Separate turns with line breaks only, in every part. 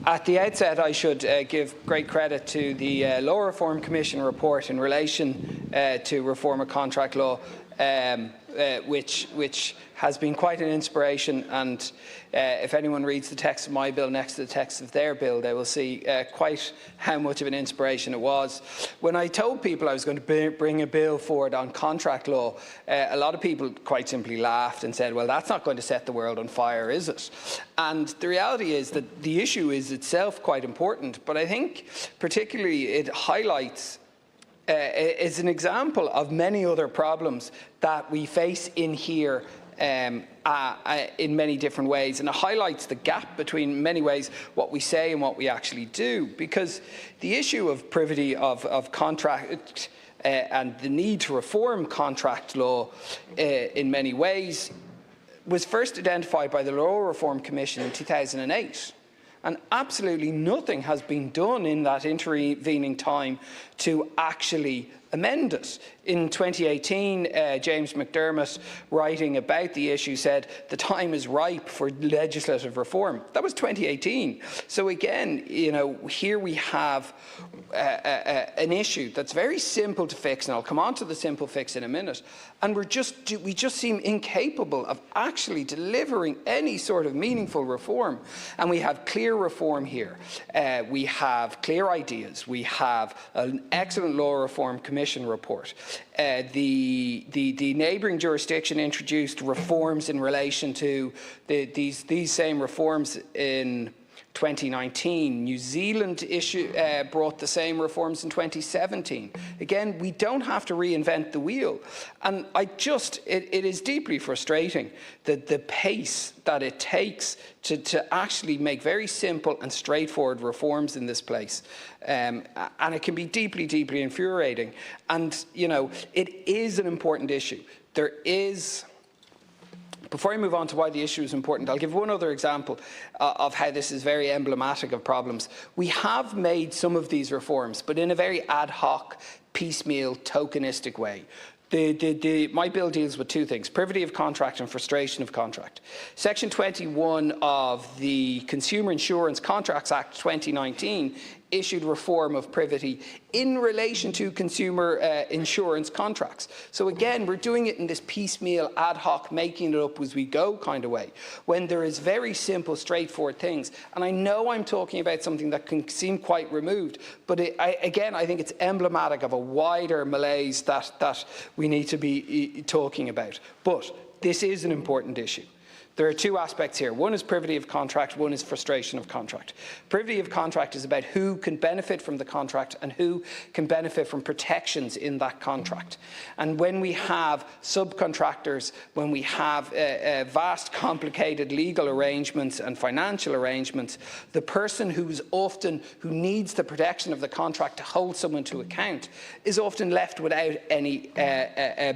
At the outset, I should give great credit to the Law Reform Commission report in relation to reform of contract law, which has been quite an inspiration. And if anyone reads the text of my bill next to the text of their bill, they will see quite how much of an inspiration it was. When I told people I was going to bring a bill forward on contract law, a lot of people quite simply laughed and said, well, that's not going to set the world on fire, is it? And the reality is that the issue is itself quite important, but I think particularly it highlights is an example of many other problems that we face in here in many different ways, and it highlights the gap between, in many ways, what we say and what we actually do. Because the issue of privity of contract and the need to reform contract law in many ways was first identified by the Law Reform Commission in 2008. And absolutely nothing has been done in that intervening time to actually amend it. In 2018, James McDermott, writing about the issue, said the time is ripe for legislative reform. That was 2018. So again, you know, here we have an issue that's very simple to fix, and I'll come on to the simple fix in a minute. And we just seem incapable of actually delivering any sort of meaningful reform. And we have clear reform here. We have clear ideas. We have an excellent Law Reform Commission report. The neighbouring jurisdiction introduced reforms in relation to these same reforms in 2019. New Zealand brought the same reforms in 2017. Again, we don't have to reinvent the wheel. And it is deeply frustrating that the pace that it takes to actually make very simple and straightforward reforms in this place. And it can be deeply, deeply infuriating. And, you know, it is an important issue. Before I move on to why the issue is important, I'll give one other example of how this is very emblematic of problems. We have made some of these reforms, but in a very ad hoc, piecemeal, tokenistic way. My bill deals with two things: privity of contract and frustration of contract. Section 21 of the Consumer Insurance Contracts Act 2019 issued reform of privity in relation to consumer insurance contracts. So again, we're doing it in this piecemeal, ad hoc, making it up as we go kind of way, when there is very simple, straightforward things. And I know I'm talking about something that can seem quite removed, but again, I think it's emblematic of a wider malaise that we need to be talking about. But this is an important issue. There are two aspects here. One is privity of contract, one is frustration of contract. Privity of contract is about who can benefit from the contract and who can benefit from protections in that contract. And when we have subcontractors, when we have vast, complicated legal arrangements and financial arrangements, the person who needs the protection of the contract to hold someone to account is often left without any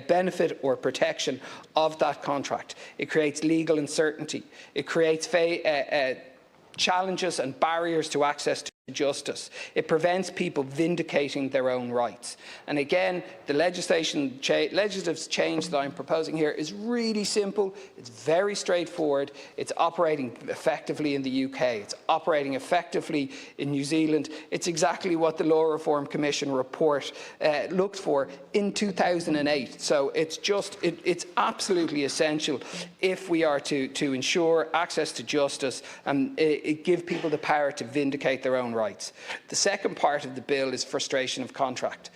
benefit or protection of that contract. It creates legal uncertainty. It creates challenges and barriers to access to justice. It prevents people vindicating their own rights. And again, the legislative change that I'm proposing here is really simple. It's very straightforward. It's operating effectively in the UK. It's operating effectively in New Zealand. It's exactly what the Law Reform Commission report looked for in 2008. So it's absolutely essential if we are to ensure access to justice and give people the power to vindicate their own rights. The second part of the bill is frustration of contract.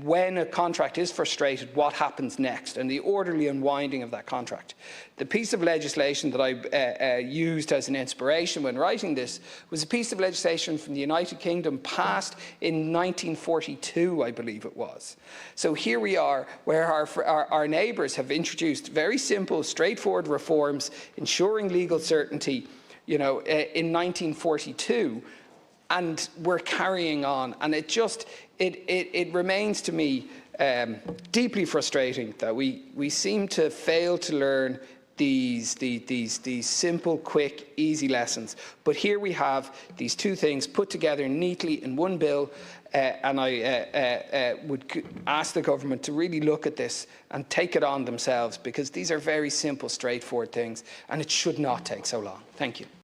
When a contract is frustrated, what happens next, and the orderly unwinding of that contract. The piece of legislation that I used as an inspiration when writing this was a piece of legislation from the United Kingdom passed in 1942, I believe it was. So here we are, where our neighbours have introduced very simple, straightforward reforms, ensuring legal certainty, you know, in 1942. And we're carrying on, and it remains to me deeply frustrating that we seem to fail to learn these simple, quick, easy lessons. But here we have these two things put together neatly in one bill, and I would ask the government to really look at this and take it on themselves, because these are very simple, straightforward things, and it should not take so long. Thank you.